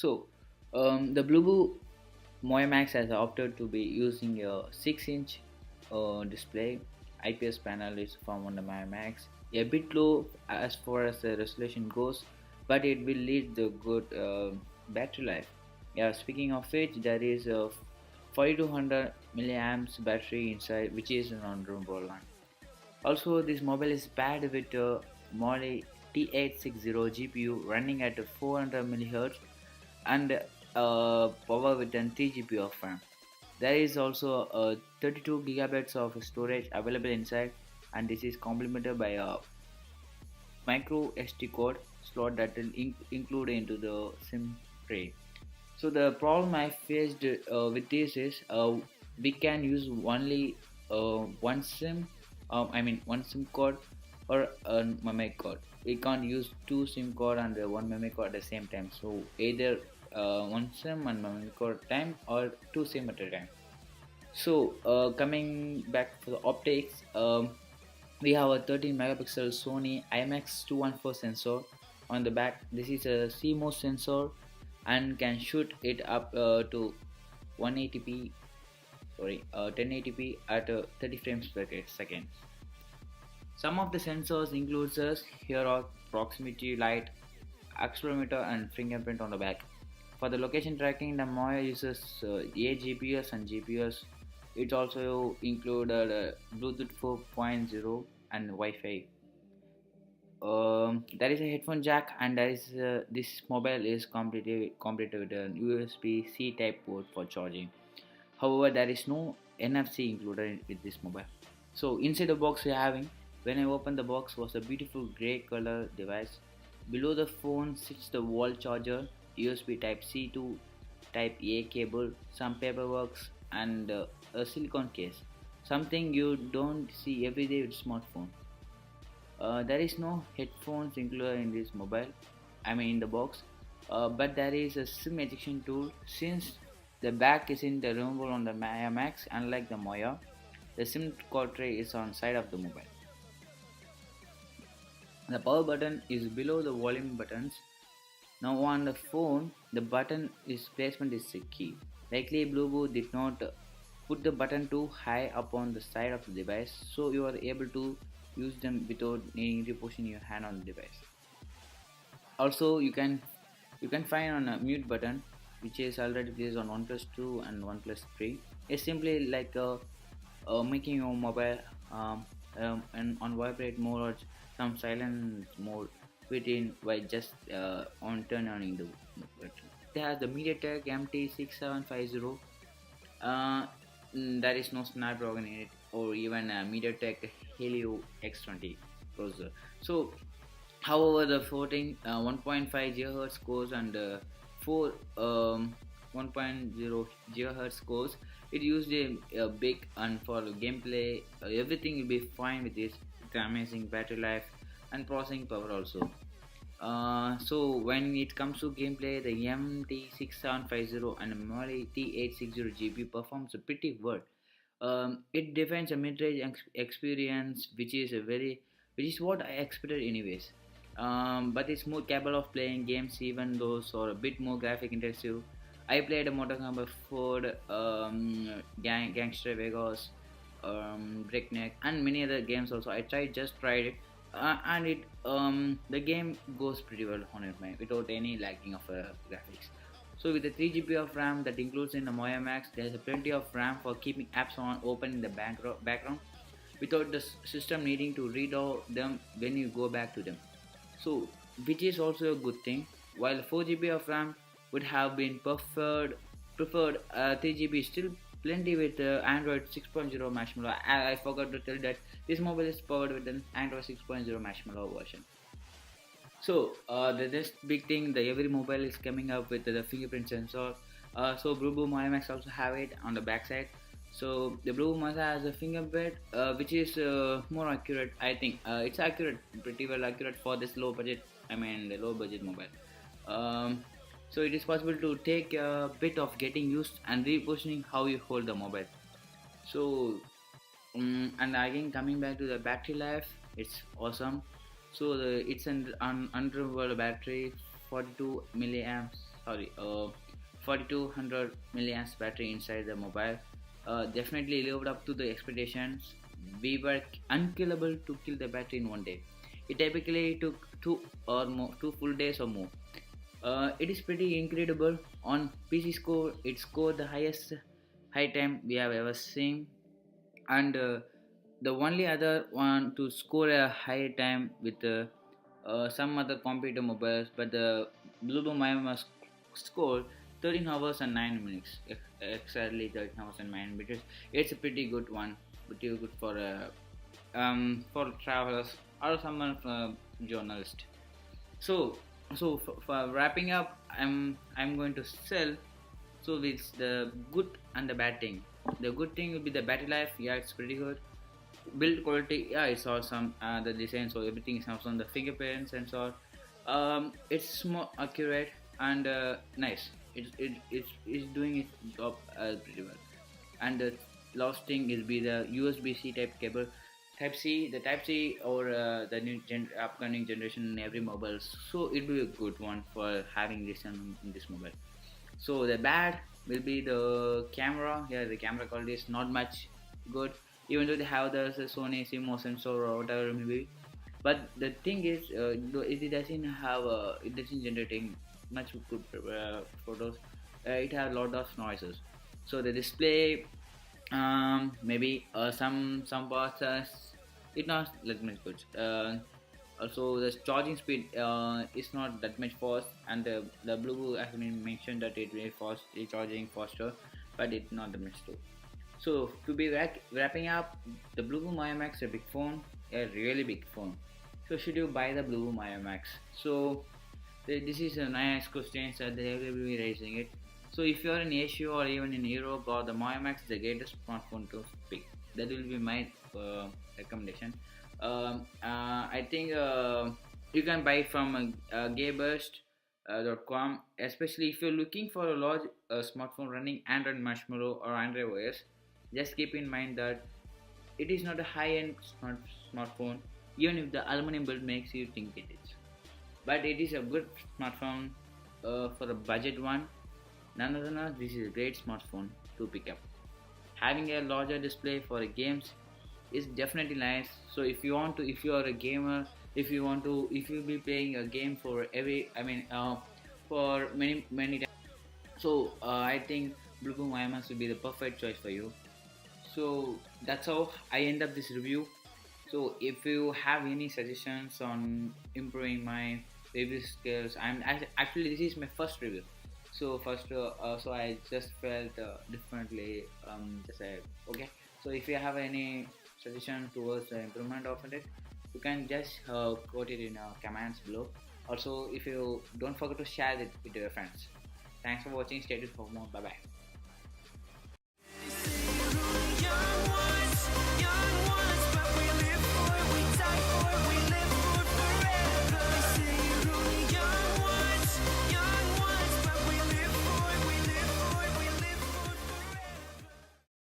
The Bluboo Maya Max has opted to be using a 6-inch display. IPS panel is found on the Maya Max. A bit low as far as the resolution goes, but it will lead the good battery life. Yeah, speaking of which, there is a 4200 milliamps battery inside, which is non-renewable one. Also, this mobile is paired with a Mali T860 GPU running at 400 MHz and power with an 3 GB of RAM. There is also 32 gigabytes of storage available inside, and this is complemented by a micro SD card slot that will include into the SIM tray. So the problem I faced with this is we can use only one SIM, one SIM card or a memory card. We can't use two SIM card and one memory card at the same time. So either one SIM and memory card time or two SIM at a time. So coming back to the optics, we have a 13 megapixel Sony IMX 214 sensor on the back. This is a CMOS sensor and can shoot it up to 180p, 1080p at 30 frames per second. Some of the sensors includes us here are proximity light, accelerometer, and fingerprint on the back. For the location tracking, the Maya uses AGPS and GPS. It also included Bluetooth 4.0 and Wi-Fi. There is a headphone jack, and there is this mobile is completed with a USB-C type port for charging. However, there is no NFC included with this mobile. So inside the box we are having, when I opened the box, was a beautiful grey color device. Below the phone sits the wall charger, USB Type C to Type A cable, some paperwork, and a silicone case. Something you don't see every day with smartphone. There is no headphones included in this mobile, in the box, but there is a SIM ejection tool. Since the back is in the removable on the Maya Max, unlike the Maya, the SIM card tray is on side of the mobile. The power button is below the volume buttons. Now on the phone, the button is placement is the key. Likely Bluetooth did not put the button too high up on the side of the device, so you are able to use them without needing to push in your hand on the device. Also, you can find on a mute button, which is already placed on OnePlus 2 and OnePlus 3. It's simply like making your mobile and on vibrate mode or some silent mode within by just on turning the button. It has the MediaTek MT6750. Uh, there is no Snapdragon in it or even a MediaTek Helio X20 processor. So, however, the 1.5 GHz cores and 4 1.0 GHz cores, it used a big, and for gameplay, everything will be fine with this. It's amazing battery life and processing power also. So when it comes to gameplay, the MT6750 and Mali T860 GPU performs pretty well. It defines a mid-range experience, which is what I expected anyways. But it's more capable of playing games, even those are a bit more graphic intensive. I played a Mortal Kombat 4, Gangster Vegas, Breakneck, and many other games also. I tried it, and the game goes pretty well on it, man, without any lagging of graphics. So with the 3 GB of RAM that includes in the Maya Max, there is plenty of RAM for keeping apps on open in the background without the system needing to read all them when you go back to them. So which is also a good thing. While 4 GB of RAM would have been preferred, 3 GB is still plenty with Android 6.0 Marshmallow. I forgot to tell that this mobile is powered with an Android 6.0 Marshmallow version. So the next big thing, the every mobile is coming up with the fingerprint sensor. So Bluboo Maya Max also have it on the backside. So the Bluboo Maya has a fingerprint, which is more accurate. I think it's accurate, pretty well accurate for this low budget. The low budget mobile. So it is possible to take a bit of getting used and repositioning how you hold the mobile. So and again coming back to the battery life, it's awesome. So it's an unremovable battery, 42 milliamps sorry 4200 milliamps battery inside the mobile. Definitely lived up to the expectations. We were unkillable to kill the battery in one day. It typically took 2 full days or more. It is pretty incredible. On PC score, it scored the highest high time we have ever seen, and the only other one to score a high time with some other computer mobiles, but the Bluboo Maya Max scored 13 hours and 9 minutes, exactly 13 hours and 9 minutes. It's a pretty good one, pretty good for travelers or someone journalist. So, for wrapping up, I'm going to sell. So it's the good and the bad thing. The good thing will be the battery life. Yeah, it's pretty good. Build quality. Yeah, it's awesome. The design, so everything is awesome. The fingerprint sensor. It's more accurate and nice. It's doing its job pretty well. And the last thing is be the USB-C type cable. Type C or the new upcoming generation in every mobile. So it will be a good one for having this in this mobile. So the bad will be the camera. Yeah, the camera quality is not much good, even though they have the Sony CMOS sensor or whatever it may be. But the thing is, it doesn't have it doesn't generating much good photos. It has a lot of noises. So the display, maybe some parts it not that much good. Also, the charging speed is not that much fast, and the Blue has been mentioned that it very fast, recharging faster, but it's not that much too. So to be wrapping up, the Blue Maya Max is a big phone, a really big phone. So should you buy the Blue Maya Max? So this is a nice question, so they will be raising it. So if you are in Asia or even in Europe, or the Maya Max is the greatest smartphone to pick. That will be my recommendation. I think you can buy it from GameBurst.com, especially if you're looking for a large smartphone running Android Marshmallow or Android OS. Just keep in mind that it is not a high-end smartphone, even if the aluminum build makes you think it is. But it is a good smartphone for a budget one. Nonetheless, this is a great smartphone to pick up. Having a larger display for games is definitely nice. So if you want to, if you are a gamer, if you'll be playing a game for for many times. So I think Bluboo Maya Max will be the perfect choice for you. So that's how I end up this review. So if you have any suggestions on improving my review skills, actually this is my first review. So I just felt differently. Just said okay. So if you have any suggestion towards the improvement of it, you can just quote it in comments below. Also, if you don't forget to share it with your friends. Thanks for watching. Stay tuned for more. Bye bye.